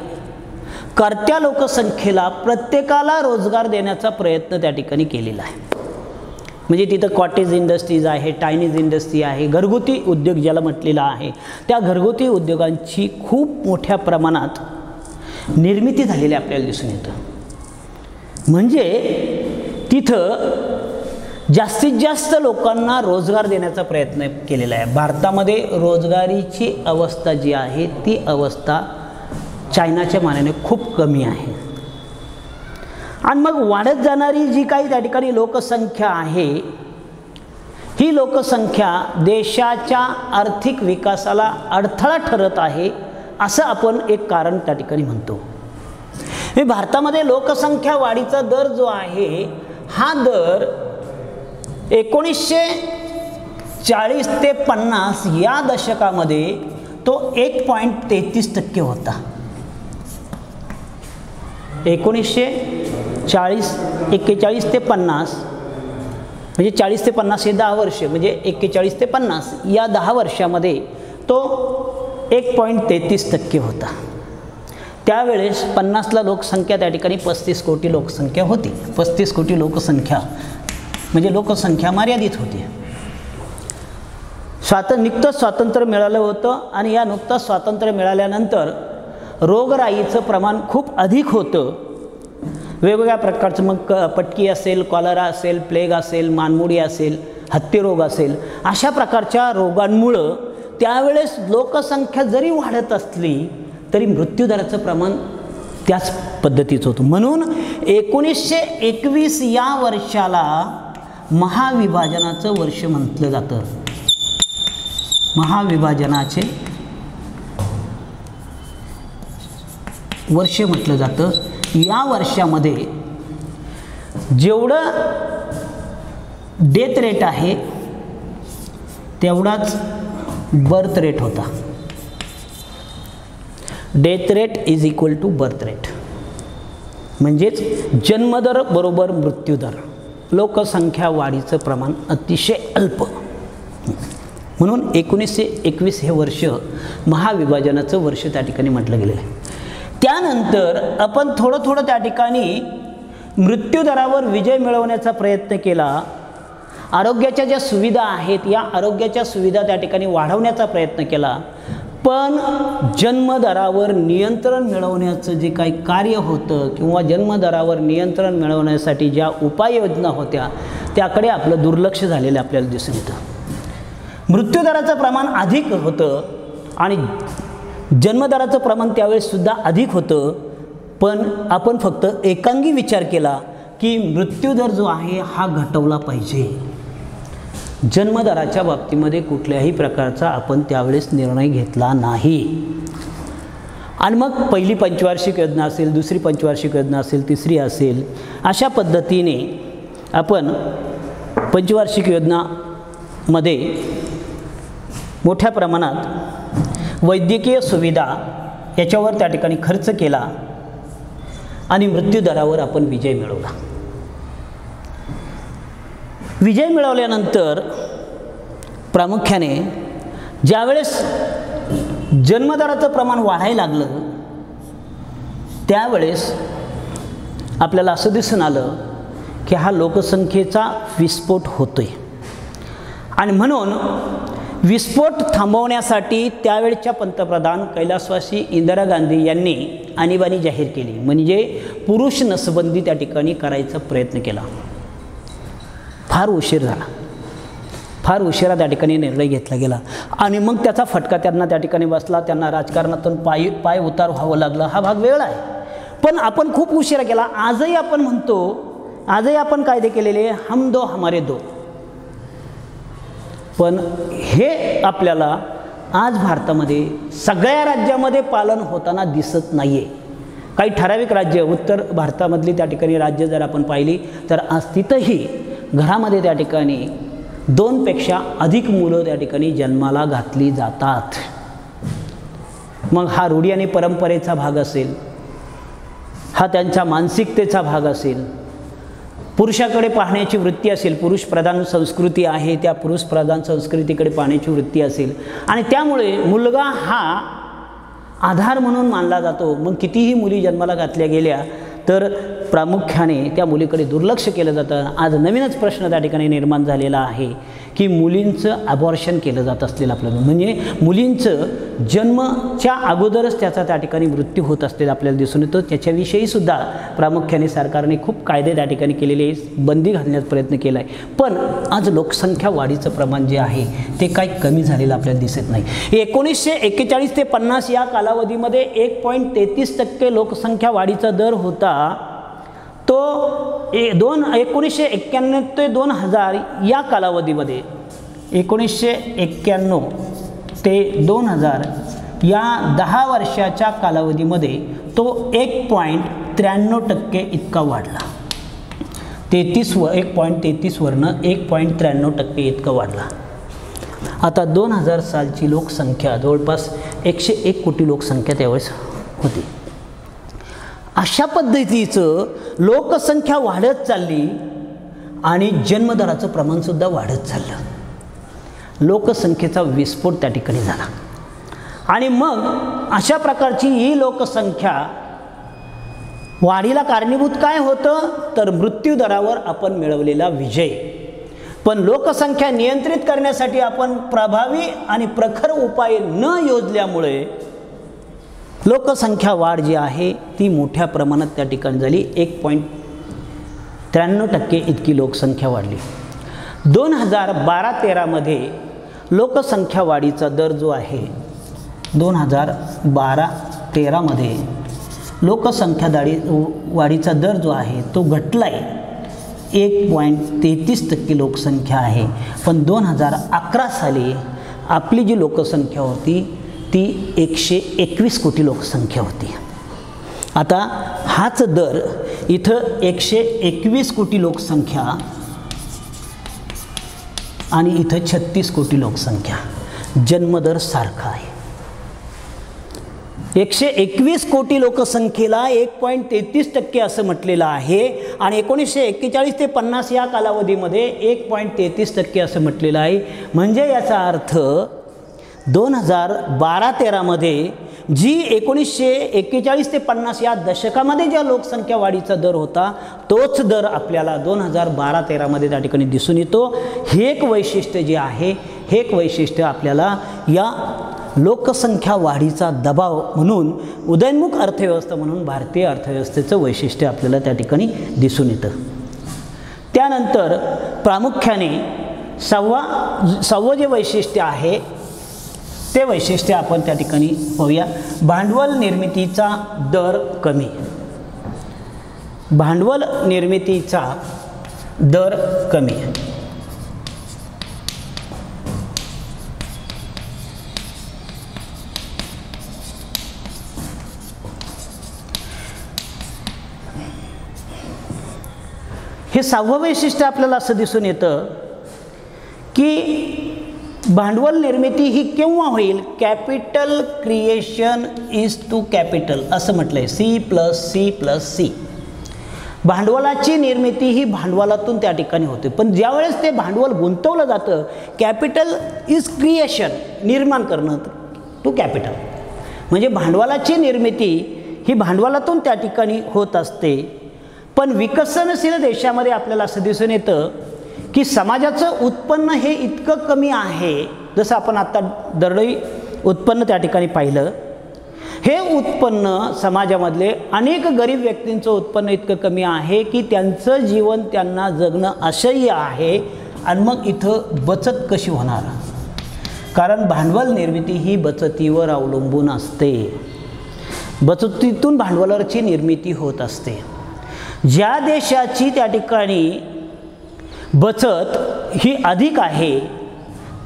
कर्त्या लोकसंख्येला प्रत्येकाला रोजगार देण्याचा प्रयत्न त्या ठिकाणी केलेला आहे. म्हणजे तिथं कॉटेज इंडस्ट्रीज आहे, चायनीज इंडस्ट्री आहे, घरगुती उद्योग ज्याला म्हटलेला आहे, त्या घरगुती उद्योगांची खूप मोठ्या प्रमाणात निर्मिती झालेली आपल्याला दिसून येतं. म्हणजे तिथं जास्तीत जास्त लोकांना रोजगार देण्याचा प्रयत्न केलेला आहे. भारतामध्ये रोजगारीची अवस्था जी आहे ती अवस्था चायनाच्या मानाने खूप कमी आहे. आणि मग वाढत जाणारी जी काही त्या ठिकाणी लोकसंख्या आहे, ही लोकसंख्या देशाच्या आर्थिक विकासाला अडथळा ठरत आहे असं आपण एक कारण त्या ठिकाणी म्हणतो. हे भारतामध्ये लोकसंख्या वाढीचा दर जो आहे हा दर 1940 ते 50 या दशकामध्ये तो 1.33% होता. 1941 ते 50 म्हणजे 40 ते 50 हे 10 वर्ष, म्हणजे 41 ते 50 या 10 वर्षामध्ये तो 1.33% होता. त्यावेळेस 50ला लोकसंख्या त्या ठिकाणी 35 कोटी लोकसंख्या होती. 35 कोटी लोकसंख्या म्हणजे लोकसंख्या मर्यादित होती. नुकतंच स्वातंत्र्य मिळालं होतं आणि या नुकतंच स्वातंत्र्य मिळाल्यानंतर रोगराईचं प्रमाण खूप अधिक होतं. वेगवेगळ्या प्रकारचं मग पटकी असेल, कॉलरा असेल, प्लेग असेल, मानमोडी असेल, हत्तीरोग असेल, अशा प्रकारच्या रोगांमुळं त्यावेळेस लोकसंख्या जरी वाढत असली तरी मृत्यूदराचं प्रमाण त्याच पद्धतीचं होतं. म्हणून 1921 या वर्षाला महाविभाजनाचं वर्ष म्हटलं जातं. महाविभाजनाचे वर्ष म्हटलं जातं. या वर्षामध्ये जेवढं डेथ रेट आहे तेवढाच बर्थ रेट होता. Death rate is equal to birth rate, म्हणजेच जन्मदर बरोबर मृत्यूदर. लोकसंख्या वाढीचं प्रमाण अतिशय अल्प. म्हणून 1921 हे वर्ष महाविभाजनाचं वर्ष त्या ठिकाणी म्हटलं गेलं आहे. त्यानंतर आपण थोडं त्या ठिकाणी मृत्यूदरावर विजय मिळवण्याचा प्रयत्न केला. आरोग्याच्या ज्या सुविधा आहेत या आरोग्याच्या सुविधा त्या ठिकाणी वाढवण्याचा प्रयत्न केला. पण जन्मदरावर नियंत्रण मिळवण्याचं जे काही कार्य होतं किंवा जन्मदरावर नियंत्रण मिळवण्यासाठी ज्या उपाययोजना होत्या त्याकडे आपलं दुर्लक्ष झालेलं आपल्याला दिसून येतं. मृत्यूदराचं प्रमाण अधिक होतं आणि जन्मदराचं प्रमाण त्यावेळेससुद्धा अधिक होतं. पण आपण फक्त एकांगी विचार केला की मृत्यूदर जो आहे हा घटवला पाहिजे. जन्मदराच्या बाबतीमध्ये कुठल्याही प्रकारचा आपण त्यावेळेस निर्णय घेतला नाही. आणि मग पहिली पंचवार्षिक योजना असेल, दुसरी पंचवार्षिक योजना असेल, तिसरी असेल, अशा पद्धतीने आपण पंचवार्षिक योजनामध्ये मोठ्या प्रमाणात वैद्यकीय सुविधा याच्यावर त्या ठिकाणी खर्च केला आणि मृत्यूदरावर आपण विजय मिळवला. विजय मिळवल्यानंतर प्रामुख्याने ज्यावेळेस जन्मदराचं प्रमाण वाढायला लागलं त्यावेळेस आपल्याला असं दिसून आलं की हा लोकसंख्येचा विस्फोट होतोय. आणि म्हणून विस्फोट थांबवण्यासाठी त्यावेळच्या पंतप्रधान कैलासवासी इंदिरा गांधी यांनी आणीबाणी जाहीर केली. म्हणजे पुरुष नसबंदी त्या ठिकाणी करायचा प्रयत्न केला. फार उशीर झाला. फार उशिरा त्या ठिकाणी निर्णय घेतला गेला आणि मग त्याचा फटका त्यांना त्या ठिकाणी बसला. त्यांना राजकारणातून पाय उतार व्हावं लागलं. हा भाग वेगळा आहे. पण आपण खूप उशिरा केला. आजही आपण म्हणतो, आजही आपण कायदे केलेले हम दो हमारे दो. पण हे आपल्याला आज भारतामध्ये सगळ्या राज्यामध्ये पालन होताना दिसत नाही आहे. काही ठराविक राज्य, उत्तर भारतामधली त्या ठिकाणी राज्य जर आपण पाहिली तर आज तिथंही घरामध्ये त्या ठिकाणी 2 पेक्षा अधिक मुलं त्या ठिकाणी जन्माला घातली जातात. मग हा रूढी आणि परंपरेचा भाग असेल, हा त्यांच्या मानसिकतेचा भाग असेल, पुरुषाकडे पाहण्याची वृत्ती असेल, पुरुष प्रधान संस्कृती आहे त्या पुरुष प्रधान संस्कृतीकडे पाहण्याची वृत्ती असेल आणि त्यामुळे मुलगा हा आधार म्हणून मानला जातो. मग कितीही मुली जन्माला घातल्या गेल्या तर प्रामुख्याने त्या मुलीकडे दुर्लक्ष केलं जातं. आज नवीनच प्रश्न त्या ठिकाणी निर्माण झालेला आहे की मुलींचं अबॉर्शन केलं जात असलेलं आपल्याला, म्हणजे मुलींचं जन्मच्या अगोदरच त्याचा त्या ठिकाणी मृत्यू होत असलेला आपल्याला दिसून येतो. त्याच्याविषयीसुद्धा प्रामुख्याने सरकारने खूप कायदे त्या ठिकाणी केलेले, बंदी घालण्याचा प्रयत्न केला आहे. पण आज लोकसंख्या वाढीचं प्रमाण जे आहे ते काही कमी झालेलं आपल्याला दिसत नाही. 1941 ते 50 या कालावधीमध्ये 1.33% लोकसंख्या वाढीचा दर होता. तो 1991 ते 2000 या कालावधीमध्ये 1991 ते 2000 या 10 वर्षाच्या कालावधीमध्ये तो 1.63 1.93% इतका वाढला. 1.33 वरनं 1.93% इतका वाढला. आता 2000 सालची लोकसंख्या जवळपास 101 कोटी लोकसंख्या त्यावेळेस होती. अशा पद्धतीचं लोकसंख्या वाढत चालली आणि जन्मदराचं प्रमाणसुद्धा वाढत चाललं. लोकसंख्येचा विस्फोट त्या ठिकाणी झाला आणि मग अशा प्रकारची ही लोकसंख्या वाढीला कारणीभूत काय होतं तर मृत्यूदरावर आपण मिळवलेला विजय. पण लोकसंख्या नियंत्रित करण्यासाठी आपण प्रभावी आणि प्रखर उपाय न योजल्यामुळे लोकसंख्या वाढ जी आहे ती मोठ्या प्रमाणात त्या ठिकाणी झाली. 1.93% इतकी लोकसंख्या वाढली. 2012-13 मध्ये लोकसंख्या वाढीचा दर जो आहे 2012-13 मध्ये लोकसंख्या वाढीचा दर जो आहे तो घटला आहे. 1.33% लोकसंख्या आहे. पण 2011 साली आपली जी लोकसंख्या होती ती 121 कोटी लोकसंख्या होती. आता हाच दर इथं 121 कोटी लोकसंख्या आणि इथं 36 कोटी लोकसंख्या, जन्मदर सारखा आहे. 121 कोटी लोकसंख्येला 1.33% असं म्हटलेलं आहे आणि 1941 ते 50 या कालावधीमध्ये 1.33% असं म्हटलेलं आहे. म्हणजे याचा अर्थ 2012-13 मध्ये जी 1941 ते 50 या दशकामध्ये ज्या लोकसंख्या वाढीचा दर होता तोच दर आपल्याला 2012-13 मध्ये त्या ठिकाणी दिसून येतो. हे एक वैशिष्ट्य जे आहे हे एक वैशिष्ट्य आपल्याला या लोकसंख्या वाढीचा दबाव म्हणून उदयोन्मुख अर्थव्यवस्था म्हणून भारतीय अर्थव्यवस्थेचं वैशिष्ट्य आपल्याला त्या ठिकाणी दिसून येतं. त्यानंतर प्रामुख्याने सहावं जे वैशिष्ट्य आहे ते वैशिष्ट्य आपण त्या ठिकाणी पाहूया. भांडवल निर्मितीचा दर कमी. भांडवल निर्मितीचा दर कमी. हे सहावं वैशिष्ट्य आपल्याला असं दिसून येतं की भांडवल निर्मिती ही केव्हा होईल. Capital creation is to capital असं म्हटलंय. C+C+C. भांडवलाची निर्मिती ही भांडवलातून त्या ठिकाणी होते. पण ज्यावेळेस ते भांडवल गुंतवलं जातं कॅपिटल इज क्रिएशन, निर्माण करणं टू कॅपिटल, म्हणजे भांडवलाची निर्मिती ही भांडवलातून त्या ठिकाणी होत असते. पण विकसनशील देशामध्ये आपल्याला असं दिसून येतं की समाजाचं उत्पन्न हे इतकं कमी आहे. जसं आपण आता दरडोई उत्पन्न त्या ठिकाणी पाहिलं. हे उत्पन्न समाजामधले अनेक गरीब व्यक्तींचं उत्पन्न इतकं कमी आहे की त्यांचं जीवन त्यांना जगणं असह्य आहे. आणि मग इथं बचत कशी होणार, कारण भांडवल निर्मिती ही बचतीवर अवलंबून असते. बचतीतून भांडवलाची निर्मिती होत असते. ज्या देशाची त्या ठिकाणी बचत ही अधिक आहे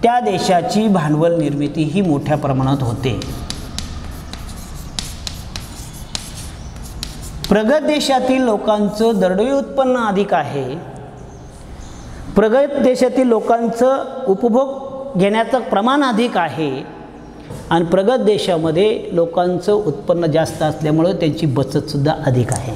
त्या देशाची भांडवल निर्मिती ही मोठ्या प्रमाणात होते. प्रगत देशातील लोकांचं दरडोई उत्पन्न अधिक आहे. प्रगत देशातील लोकांचं उपभोग घेण्याचं प्रमाण अधिक आहे आणि प्रगत देशामध्ये लोकांचं उत्पन्न जास्त असल्यामुळे त्यांची बचतसुद्धा अधिक आहे.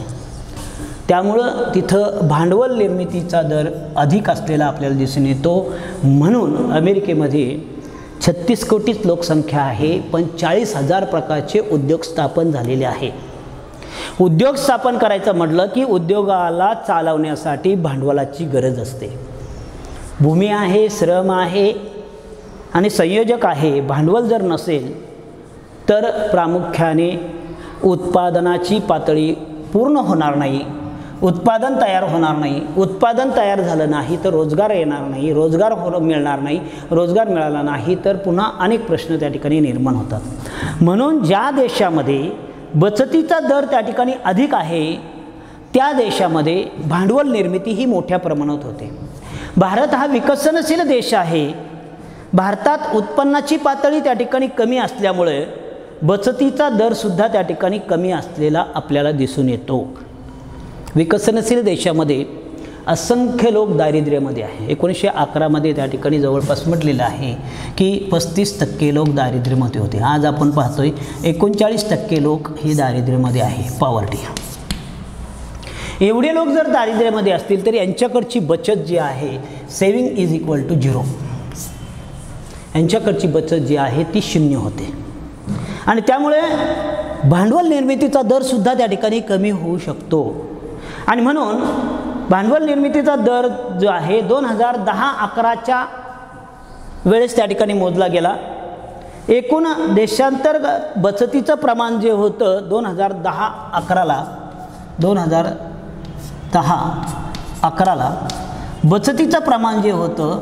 त्यामुळं तिथं भांडवल निर्मितीचा दर अधिक असलेला आपल्याला दिसून येतो. म्हणून अमेरिकेमध्ये 36 कोटीच लोकसंख्या आहे पण 40,000 प्रकारचे उद्योग स्थापन झालेले आहे. उद्योग स्थापन करायचं म्हटलं की उद्योगाला चालवण्यासाठी भांडवलाची गरज असते. भूमी आहे, श्रम आहे आणि संयोजक आहे. भांडवल जर नसेल तर प्रामुख्याने उत्पादनाची पातळी पूर्ण होणार नाही, उत्पादन तयार होणार नाही. उत्पादन तयार झालं नाही तर रोजगार येणार नाही, रोजगार मिळणार नाही. रोजगार मिळाला नाही तर पुन्हा अनेक प्रश्न त्या ठिकाणी निर्माण होतात. म्हणून ज्या देशामध्ये बचतीचा दर त्या ठिकाणी अधिक आहे त्या देशामध्ये भांडवल निर्मिती ही मोठ्या प्रमाणात होते. भारत हा विकसनशील देश आहे. भारतात उत्पन्नाची पातळी त्या ठिकाणी कमी असल्यामुळे बचतीचा दरसुद्धा त्या ठिकाणी कमी असलेला आपल्याला दिसून येतो. विकसनशील देशामध्ये असंख्य लोक दारिद्र्यामध्ये आहे. 1911मध्ये त्या ठिकाणी जवळपास म्हटलेलं आहे की 35% लोक दारिद्र्यामध्ये होते. आज आपण पाहतोय 39% लोक हे दारिद्र्यामध्ये आहे, पॉवर्टी. एवढे लोक जर दारिद्र्यामध्ये असतील तर यांच्याकडची बचत जी आहे सेविंग इज इक्वल टू 0. यांच्याकडची बचत जी आहे ती 0 होते आणि त्यामुळे भांडवल निर्मितीचा दरसुद्धा त्या ठिकाणी कमी होऊ शकतो. आणि म्हणून भांडवल निर्मितीचा दर जो आहे 2010-11च्या वेळेस त्या ठिकाणी मोजला गेला. एकूण देशांतर्गत बचतीचं प्रमाण जे होतं 2010-11ला बचतीचं प्रमाण जे होतं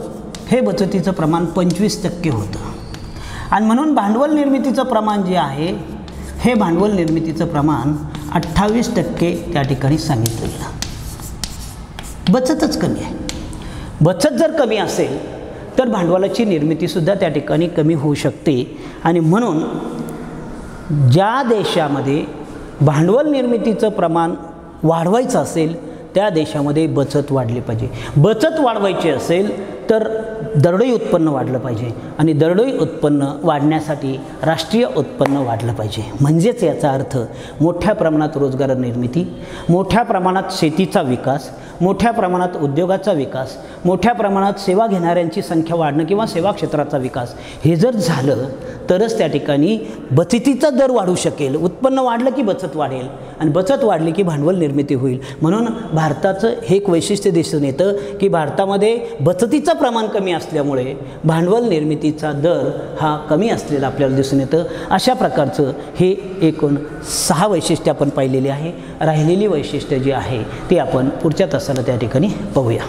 हे बचतीचं प्रमाण 25% होतं. आणि म्हणून भांडवल निर्मितीचं प्रमाण जे आहे हे भांडवल निर्मितीचं प्रमाण 28% त्या ठिकाणी सांगितलं गेलं. बचतच कमी आहे. बचत जर कमी असेल तर भांडवलाची निर्मितीसुद्धा त्या ठिकाणी कमी होऊ शकते. आणि म्हणून ज्या देशामध्ये भांडवल निर्मितीचं प्रमाण वाढवायचं असेल त्या देशामध्ये बचत वाढली पाहिजे. बचत वाढवायची असेल तर दरडोई उत्पन्न वाढलं पाहिजे आणि दरडोई उत्पन्न वाढण्यासाठी राष्ट्रीय उत्पन्न वाढलं पाहिजे. म्हणजेच याचा अर्थ मोठ्या प्रमाणात रोजगार निर्मिती, मोठ्या प्रमाणात शेतीचा विकास, मोठ्या प्रमाणात उद्योगाचा विकास, मोठ्या प्रमाणात सेवा घेणाऱ्यांची संख्या वाढणं किंवा सेवा क्षेत्राचा विकास हे जर झालं तरच त्या ठिकाणी बचतीचा दर वाढू शकेल. उत्पन्न वाढलं की बचत वाढेल आणि बचत वाढली की भांडवल निर्मिती होईल. म्हणून भारताचं हे एक वैशिष्ट्य दिसून येतं की भारतामध्ये बचतीचं प्रमाण कमी असल्यामुळे भांडवल निर्मितीचा दर हा कमी असलेला आपल्याला दिसून येतं. अशा प्रकारचं हे एकूण 6 वैशिष्ट्ये आपण पाहिलेली आहे. राहिलेली वैशिष्ट्ये जी आहे ती आपण पुढच्या तासाला त्या ठिकाणी पाहूया.